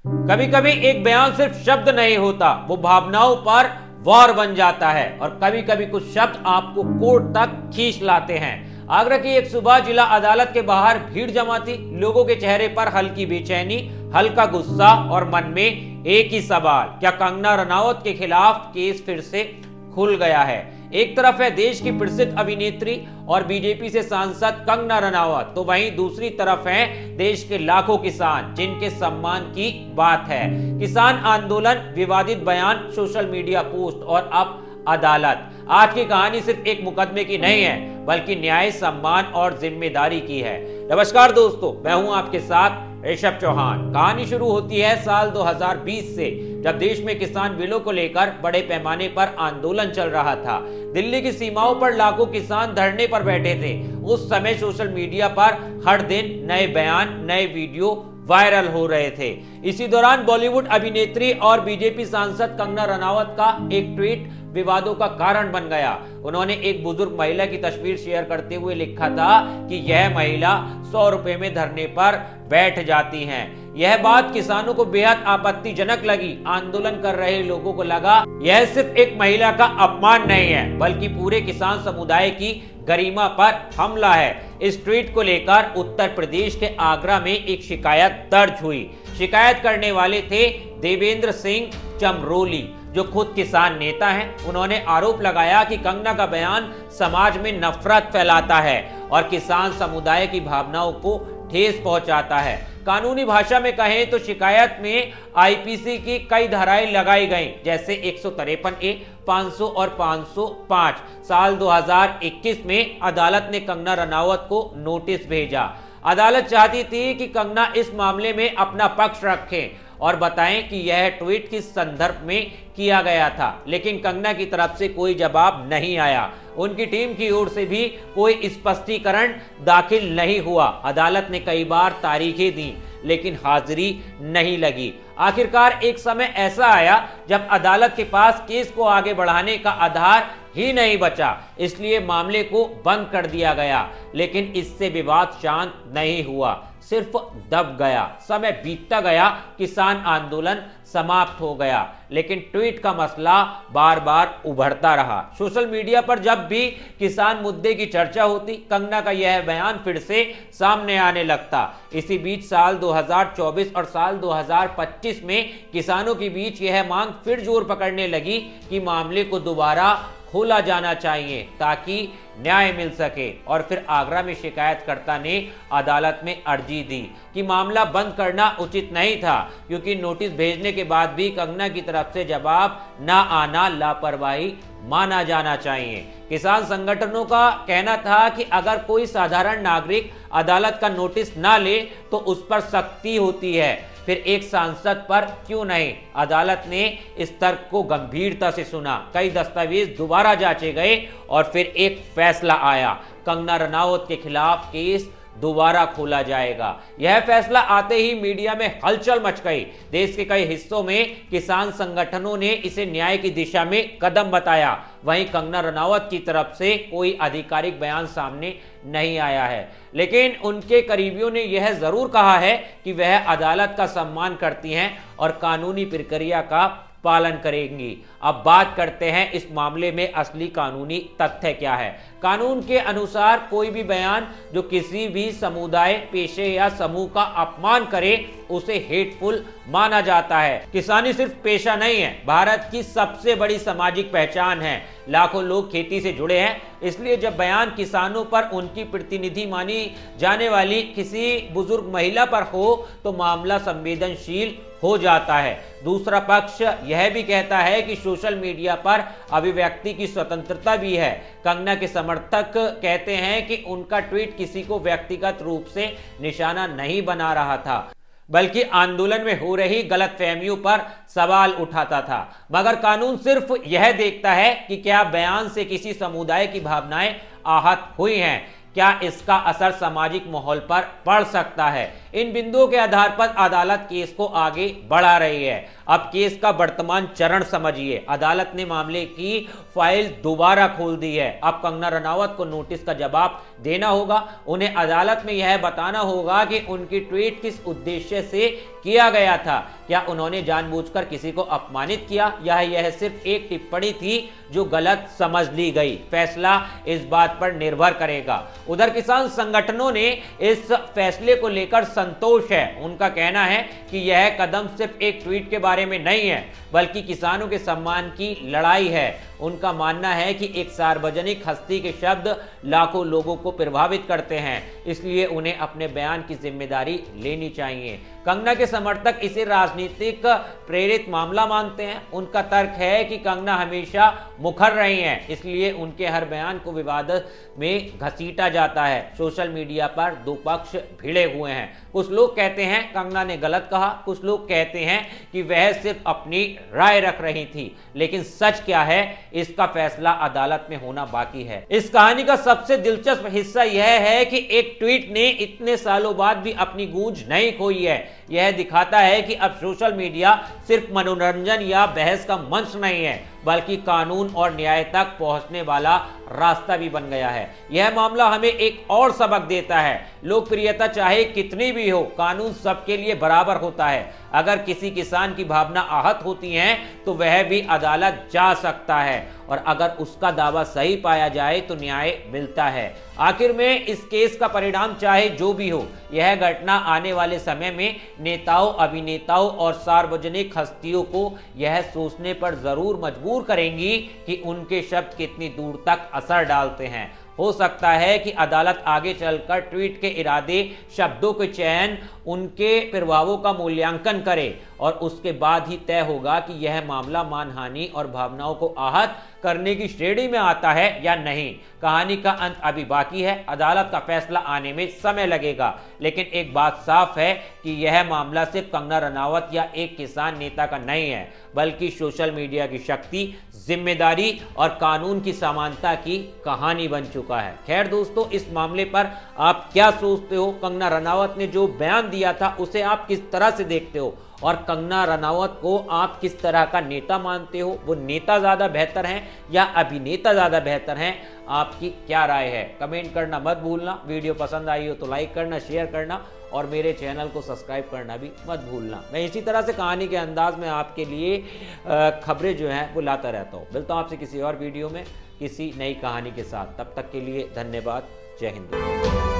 कभी कभी एक बयान सिर्फ शब्द नहीं होता, वो भावनाओं पर वार बन जाता है और कभी कभी कुछ शब्द आपको कोर्ट तक खींच लाते हैं। आगरा की एक सुबह जिला अदालत के बाहर भीड़ जमा थी। लोगों के चेहरे पर हल्की बेचैनी, हल्का गुस्सा और मन में एक ही सवाल, क्या कंगना रनावत के खिलाफ केस फिर से खुल गया है? एक तरफ है देश की प्रसिद्ध अभिनेत्री और बीजेपी से सांसद कंगना रनावत, तो वहीं दूसरी तरफ है देश के लाखों किसान जिनके सम्मान की बात है। किसान आंदोलन, विवादित बयान, सोशल मीडिया पोस्ट और अब अदालत। आज की कहानी सिर्फ एक मुकदमे की नहीं है, बल्कि न्याय, सम्मान और जिम्मेदारी की है। नमस्कार दोस्तों, मैं हूं आपके साथ ऋषभ चौहान। कहानी शुरू होती है साल 2020 से, जब देश में किसान बिलों को लेकर बड़े पैमाने पर आंदोलन चल रहा था। दिल्ली की सीमाओं पर लाखों किसान धरने पर बैठे थे। उस समय सोशल मीडिया पर हर दिन नए बयान, नए वीडियो वायरल हो रहे थे। इसी दौरान बॉलीवुड अभिनेत्री और बीजेपी सांसद कंगना रनावत का एक ट्वीट विवादों का कारण बन गया। उन्होंने एक बुजुर्ग महिला की तस्वीर शेयर करते हुए लिखा था कि यह महिला 100 रुपए में धरने पर बैठ जाती हैं। यह बात किसानों को बेहद आपत्तिजनक लगी। आंदोलन कर रहे लोगों को लगा यह सिर्फ एक महिला का अपमान नहीं है, बल्कि पूरे किसान समुदाय की गरिमा पर हमला है। इस ट्वीट को लेकर उत्तर प्रदेश के आगरा में एक शिकायत दर्ज हुई। शिकायत करने वाले थे देवेंद्र सिंह चमरोली, जो खुद किसान नेता हैं। उन्होंने आरोप लगाया कि कंगना का बयान समाज में नफरत फैलाता है और किसान समुदाय की भावनाओं को ठेस पहुंचाता है। कानूनी भाषा में कहें तो शिकायत में आईपीसी की कई धाराएं लगाई गईं, जैसे 153A, 500 और 505। साल 2021 में अदालत ने कंगना रनावत को नोटिस भेजा। अदालत चाहती थी कि कंगना इस मामले में अपना पक्ष रखें और बताएं कि यह ट्वीट किस संदर्भ में किया गया था, लेकिन कंगना की तरफ से कोई जवाब नहीं आया। उनकी टीम की ओर से भी कोई स्पष्टीकरण दाखिल नहीं हुआ। अदालत ने कई बार तारीखें दी, लेकिन हाजिरी नहीं लगी। आखिरकार एक समय ऐसा आया जब अदालत के पास केस को आगे बढ़ाने का आधार ही नहीं बचा, इसलिए मामले को बंद कर दिया गया। लेकिन इससे विवाद शांत नहीं हुआ, सिर्फ दब गया। समय बीतता गया, किसान आंदोलन समाप्त हो गया, लेकिन ट्वीट का मसला बार बार उभरता रहा। सोशल मीडिया पर जब भी किसान मुद्दे की चर्चा होती, कंगना का यह बयान फिर से सामने आने लगता। इसी बीच साल 2024 और साल 2025 में किसानों के बीच यह मांग फिर जोर पकड़ने लगी कि मामले को दोबारा खोला जाना चाहिए ताकि न्याय मिल सके। और फिर आगरा में शिकायतकर्ता ने अदालत में अर्जी दी कि मामला बंद करना उचित नहीं था, क्योंकि नोटिस भेजने के बाद भी कंगना की तरफ से जवाब ना आना लापरवाही माना जाना चाहिए। किसान संगठनों का कहना था कि अगर कोई साधारण नागरिक अदालत का नोटिस ना ले तो उस पर सख्ती होती है, फिर एक सांसद पर क्यों नहीं? अदालत ने इस तर्क को गंभीरता से सुना। कई दस्तावेज दोबारा जांचे गए और फिर एक फैसला आया, कंगना रनावत के खिलाफ केस दोबारा खोला जाएगा। यह फैसला आते ही मीडिया में हलचल मच गई। देश के कई हिस्सों में किसान संगठनों ने इसे न्याय की दिशा में कदम बताया। वहीं कंगना रनावत की तरफ से कोई आधिकारिक बयान सामने नहीं आया है, लेकिन उनके करीबियों ने यह जरूर कहा है कि वह अदालत का सम्मान करती हैं और कानूनी प्रक्रिया का पालन करेंगी। अब बात करते हैं इस मामले में असली कानूनी तथ्य क्या है। कानून के अनुसार कोई भी बयान जो किसी भी समुदाय, पेशे या समूह का अपमान करे उसे हेटफुल माना जाता है। किसानी सिर्फ पेशा नहीं है, भारत की सबसे बड़ी सामाजिक पहचान है। लाखों लोग खेती से जुड़े हैं, इसलिए जब बयान किसानों पर, उनकी प्रतिनिधि मानी जाने वाली किसी बुजुर्ग महिला पर हो तो मामला संवेदनशील हो जाता है। दूसरा पक्ष यह भी कहता है कि सोशल मीडिया पर अभिव्यक्ति की स्वतंत्रता भी है। कंगना के समर्थक कहते हैं कि उनका ट्वीट किसी को व्यक्तिगत रूप से निशाना नहीं बना रहा था, बल्कि आंदोलन में हो रही गलतफहमियों पर सवाल उठाता था। मगर कानून सिर्फ यह देखता है कि क्या बयान से किसी समुदाय की भावनाएं आहत हुई हैं, क्या इसका असर सामाजिक माहौल पर पड़ सकता है। इन बिंदुओं के आधार पर अदालत केस को आगे बढ़ा रही है। अब केस का वर्तमान चरण समझिए। अदालत ने मामले की फाइल दोबारा खोल दी है। अब कंगना रनावत को नोटिस का जवाब देना होगा। उन्हें अदालत में यह बताना होगा कि उनकी ट्वीट किस उद्देश्य से किया गया था। क्या उन्होंने जानबूझकर किसी को अपमानित किया या यह सिर्फ एक टिप्पणी थी जो गलत समझ ली गई? फैसला इस बात पर निर्भर करेगा। उधर किसान संगठनों ने इस फैसले को लेकर संतोष है। उनका कहना है कि यह कदम सिर्फ एक ट्वीट के बारे में नहीं है, बल्कि किसानों के सम्मान की लड़ाई है। उनका मानना है कि एक सार्वजनिक हस्ती के शब्द लाखों लोगों को प्रभावित करते हैं, इसलिए उन्हें अपने बयान की जिम्मेदारी लेनी चाहिए। कंगना के समर्थक इसे राजनीतिक प्रेरित मामला मानते हैं। उनका तर्क है कि कंगना हमेशा मुखर रही हैं, इसलिए उनके हर बयान को विवाद में घसीटा जाता है। सोशल मीडिया पर दो पक्ष भिड़े हुए हैं। कुछ लोग कहते हैं कंगना ने गलत कहा, कुछ लोग कहते हैं कि वह सिर्फ अपनी राय रख रही थी। लेकिन सच क्या है, इसका फैसला अदालत में होना बाकी है। इस कहानी का सबसे दिलचस्प हिस्सा यह है कि एक ट्वीट ने इतने सालों बाद भी अपनी गूंज नहीं खोई है। यह दिखाता है कि अब सोशल मीडिया सिर्फ मनोरंजन या बहस का मंच नहीं है, बल्कि कानून और न्याय तक पहुंचने वाला रास्ता भी बन गया है। यह मामला हमें एक और सबक देता है। लोकप्रियता चाहे कितनी भी हो, कानून सबके लिए बराबर होता है। अगर किसी किसान की भावना आहत होती है तो वह भी अदालत जा सकता है, और अगर उसका दावा सही पाया जाए तो न्याय मिलता है। आखिर में इस केस का परिणाम चाहे जो भी हो, यह घटना आने वाले समय में नेताओं, अभिनेताओं और सार्वजनिक हस्तियों को यह सोचने पर जरूर मजबूर करेंगी कि उनके शब्द कितनी दूर तक असर डालते हैं। हो सकता है कि अदालत आगे चलकर ट्वीट के इरादे, शब्दों के चयन, उनके प्रभावों का मूल्यांकन करे, और उसके बाद ही तय होगा कि यह मामला मानहानि और भावनाओं को आहत करने की श्रेणी में आता है या नहीं। कहानी का अंत अभी बाकी है। अदालत का फैसला आने में समय लगेगा, लेकिन एक बात साफ है कि यह मामला सिर्फ कंगना रनावत या एक किसान नेता का नहीं है, बल्कि सोशल मीडिया की शक्ति, जिम्मेदारी और कानून की समानता की कहानी बन चुका है। खैर दोस्तों, इस मामले पर आप क्या सोचते हो? कंगना रनावत ने जो बयान दिया था उसे आप किस तरह से देखते हो, और कंगना रनावत को आप किस तरह का नेता मानते हो? वो नेता ज्यादा बेहतर हैं या अभिनेता ज्यादा बेहतर हैं? आपकी क्या राय है? कमेंट करना मत भूलना। वीडियो पसंद आई हो तो लाइक करना, शेयर करना, और मेरे चैनल को सब्सक्राइब करना भी मत भूलना। मैं इसी तरह से कहानी के अंदाज में आपके लिए खबरें जो हैं वो लाता रहता हूँ। मिलता हूँ आपसे किसी और वीडियो में किसी नई कहानी के साथ। तब तक के लिए धन्यवाद। जय हिंद।